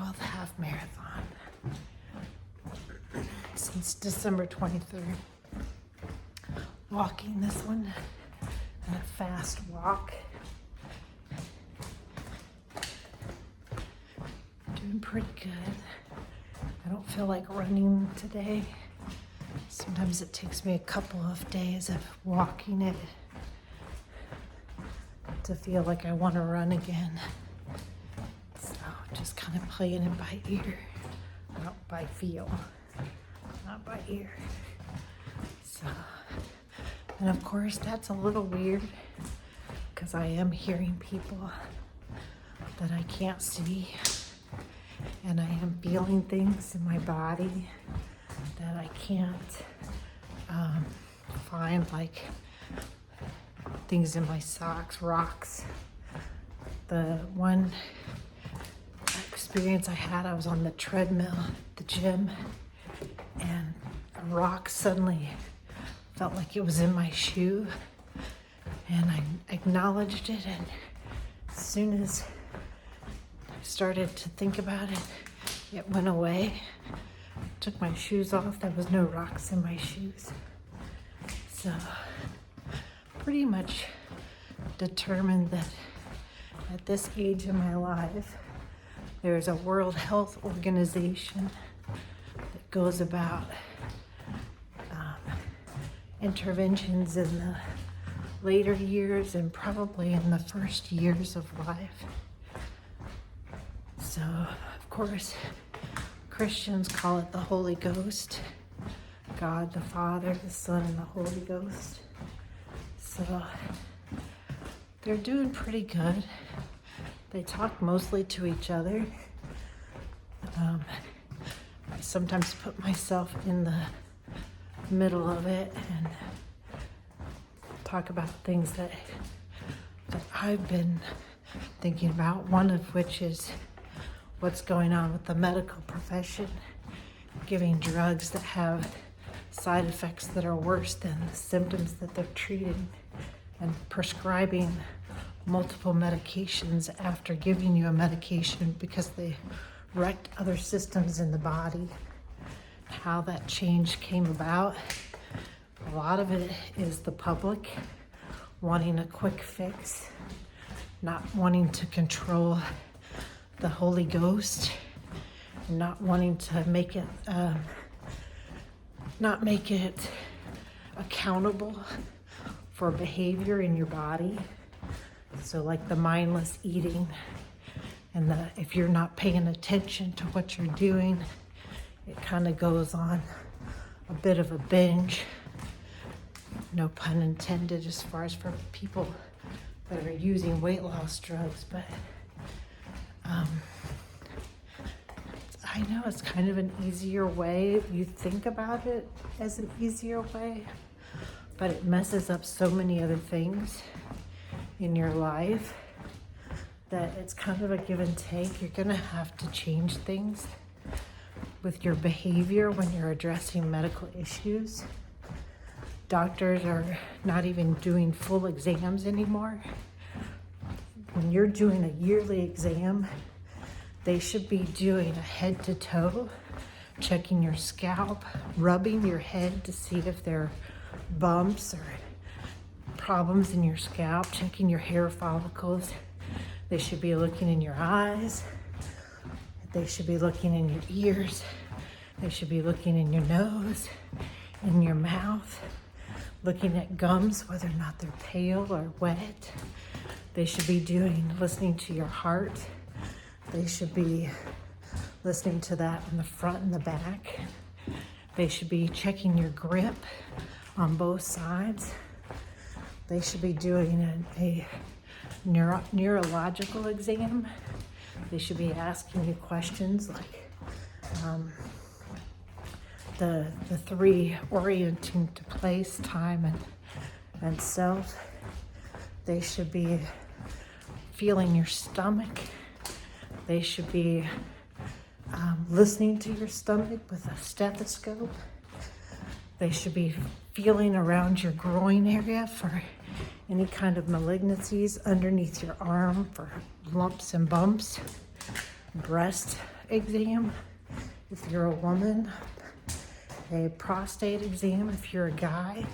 12th half marathon since December 23rd. Walking this one and a fast walk. Doing pretty good. I don't feel like running today. Sometimes it takes me a couple of days of walking it to feel like I want to run again. So just kind of playing it by ear, not by feel, not by ear. So, and of course that's a little weird because I am hearing people that I can't see, and I am feeling things in my body that I can't find, like things in my socks, rocks. The one experience I had, I was on the treadmill at the gym, and a rock suddenly felt like it was in my shoe, and I acknowledged it, and as soon as I started to think about it, it went away. Took my shoes off, there was no rocks in my shoes. So pretty much determined that at this age in my life, there's a World Health Organization that goes about interventions in the later years and probably in the first years of life. So, of course, Christians call it the Holy Ghost. God the Father, the Son, and the Holy Ghost. So they're doing pretty good. They talk mostly to each other. I sometimes put myself in the middle of it and talk about things that I've been thinking about, one of which is what's going on with the medical profession, giving drugs that have side effects that are worse than the symptoms that they're treating, and prescribing multiple medications after giving you a medication because they wrecked other systems in the body. How that change came about, a lot of it is the public wanting a quick fix, not wanting to control the Holy Ghost, not wanting to make it not make it accountable for behavior in your body. So like the mindless eating, and if you're not paying attention to what you're doing, it kind of goes on a bit of a binge, no pun intended, as far as for people that are using weight loss drugs. But I know it's kind of an easier way. You think about it as an easier way, but it messes up so many other things in your life that it's kind of a give and take. You're gonna have to change things with your behavior when you're addressing medical issues. Doctors are not even doing full exams anymore. When you're doing a yearly exam, they should be doing a head to toe, checking your scalp, rubbing your head to see if there are bumps or problems in your scalp, checking your hair follicles. They should be looking in your eyes. They should be looking in your ears. They should be looking in your nose, in your mouth, looking at gums, whether or not they're pale or wet. They should be listening to your heart. They should be listening to that in the front and the back. They should be checking your grip on both sides. They should be doing a neurological exam. They should be asking you questions like the three orienting to place, time, and self. They should be feeling your stomach. They should be listening to your stomach with a stethoscope. They should be feeling around your groin area for any kind of malignancies, underneath your arm for lumps and bumps, breast exam if you're a woman, a prostate exam if you're a guy.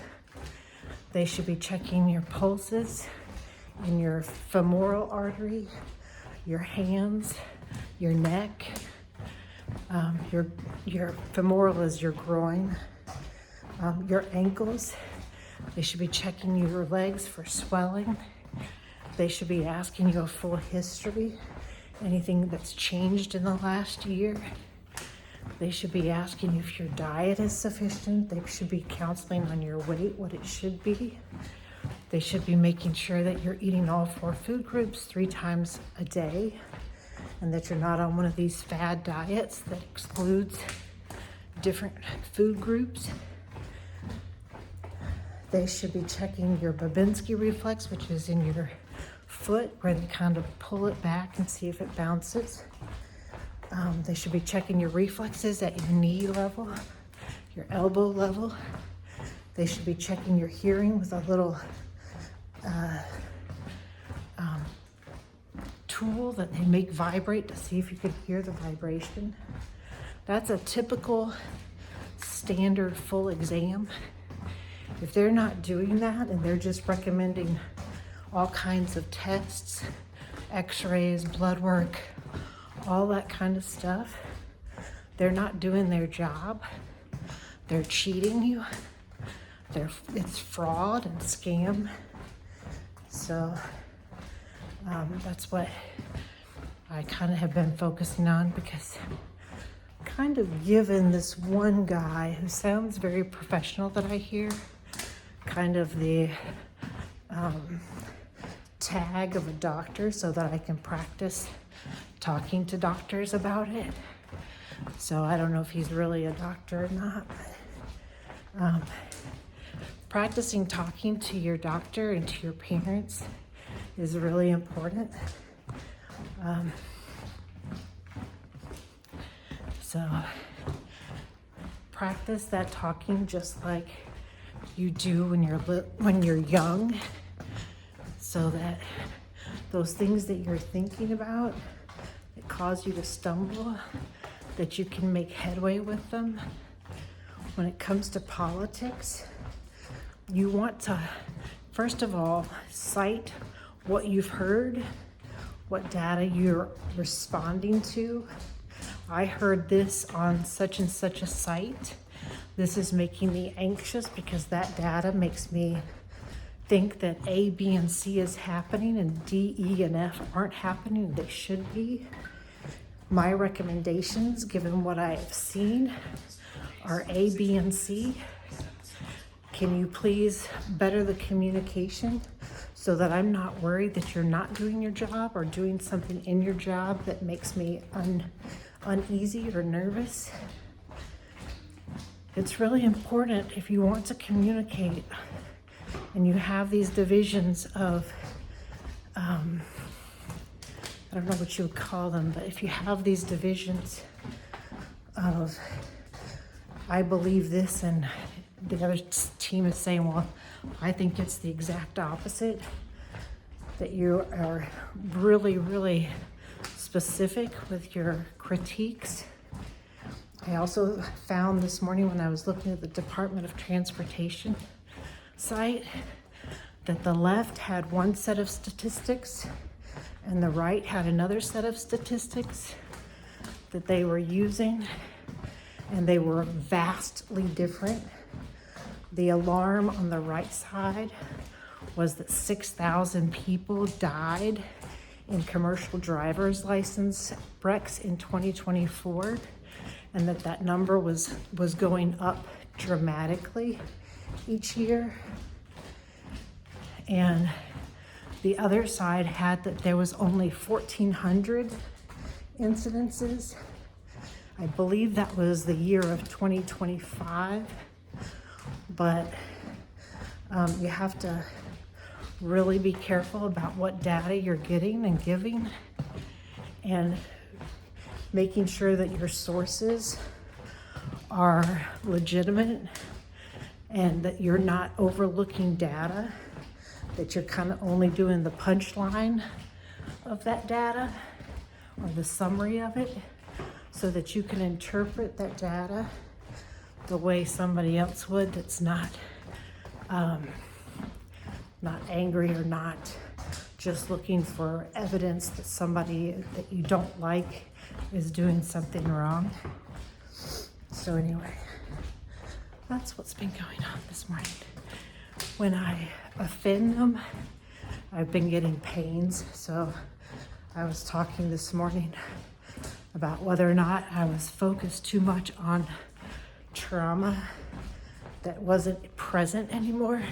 They should be checking your pulses in your femoral artery, your hands, your neck. Your femoral is your groin, your ankles. They should be checking your legs for swelling. They should be asking you a full history, anything that's changed in the last year. They should be asking you if your diet is sufficient. They should be counseling on your weight, what it should be. They should be making sure that you're eating all 4 food groups 3 times a day, and that you're not on one of these fad diets that excludes different food groups. They should be checking your Babinski reflex, which is in your foot, where they kind of pull it back and see if it bounces. They should be checking your reflexes at your knee level, your elbow level. They should be checking your hearing with a little tool that they make vibrate to see if you can hear the vibration. That's a typical standard full exam. If they're not doing that and they're just recommending all kinds of tests, x-rays, blood work, all that kind of stuff, they're not doing their job. They're cheating you. It's fraud and scam. So that's what I kind of have been focusing on, because kind of given this one guy who sounds very professional that I hear, kind of the tag of a doctor so that I can practice talking to doctors about it. So I don't know if he's really a doctor or not, but practicing talking to your doctor and to your parents is really important. So practice that talking just like you do when you're young, so that those things that you're thinking about that cause you to stumble, that you can make headway with them. When it comes to politics, you want to, first of all, cite what you've heard, what data you're responding to. I heard this on such and such a site. This is making me anxious because that data makes me think that A, B, and C is happening and D, E, and F aren't happening. They should be. My recommendations, given what I have seen, are A, B, and C. Can you please better the communication so that I'm not worried that you're not doing your job or doing something in your job that makes me uneasy or nervous? It's really important if you want to communicate and you have these divisions of, I don't know what you would call them, but if you have these divisions of, I believe this, and the other team is saying, well, I think it's the exact opposite, that you are really, really specific with your critiques. I also found this morning when I was looking at the Department of Transportation site that the left had one set of statistics and the right had another set of statistics that they were using, and they were vastly different. The alarm on the right side was that 6,000 people died in commercial driver's license wrecks in 2024, and that number was going up dramatically each year. And the other side had that there was only 1,400 incidences. I believe that was the year of 2025, but you have to really be careful about what data you're getting and giving, and making sure that your sources are legitimate and that you're not overlooking data, that you're kind of only doing the punchline of that data or the summary of it, so that you can interpret that data the way somebody else would that's not angry or not just looking for evidence that somebody that you don't like is doing something wrong. So anyway, that's what's been going on this morning. When I offend them, I've been getting pains. So I was talking this morning about whether or not I was focused too much on trauma that wasn't present anymore,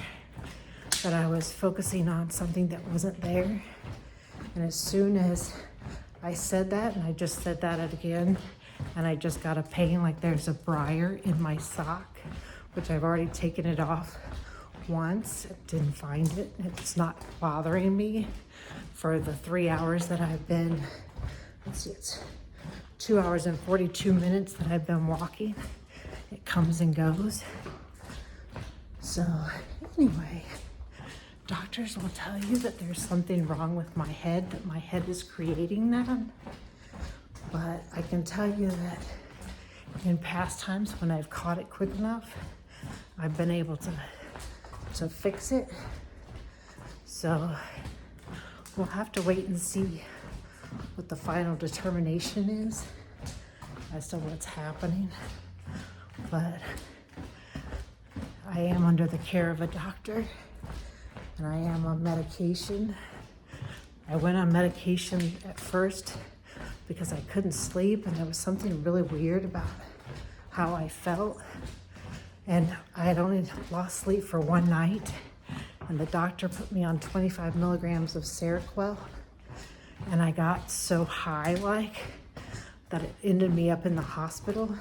that I was focusing on something that wasn't there. And as soon as I said that, and I just said that again, and I just got a pain like there's a briar in my sock, which I've already taken it off once, didn't find it. It's not bothering me for the 3 hours that I've been, let's see, it's 2 hours and 42 minutes that I've been walking. It comes and goes. So anyway, doctors will tell you that there's something wrong with my head, that my head is creating that. But I can tell you that in past times when I've caught it quick enough, I've been able to fix it. So we'll have to wait and see what the final determination is as to what's happening. But I am under the care of a doctor, and I am on medication. I went on medication at first because I couldn't sleep, and there was something really weird about how I felt. And I had only lost sleep for one night, and the doctor put me on 25 milligrams of Seroquel, and I got so high that it ended me up in the hospital.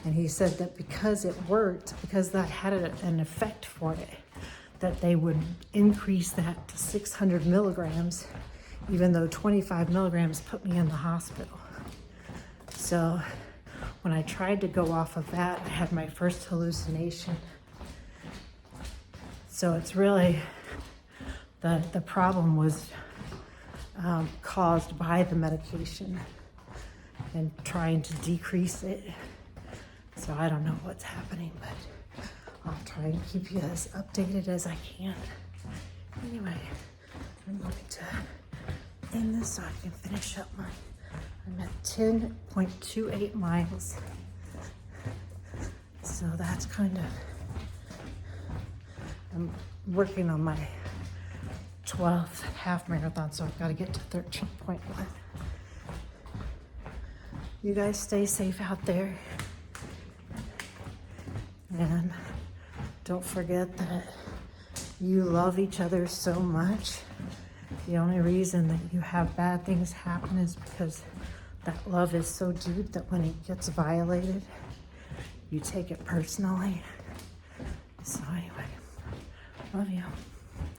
And he said that because it worked, because that had an effect for it, that they would increase that to 600 milligrams, even though 25 milligrams put me in the hospital. So when I tried to go off of that, I had my first hallucination. So it's really, the problem was caused by the medication and trying to decrease it. So I don't know what's happening, but I'll try and keep you as updated as I can. Anyway, I'm going to end this so I can finish up I'm at 10.28 miles. So that's kind of, I'm working on my 12th half marathon, so I've got to get to 13.1. You guys stay safe out there. And don't forget that you love each other so much. The only reason that you have bad things happen is because that love is so deep that when it gets violated, you take it personally. So anyway, love you.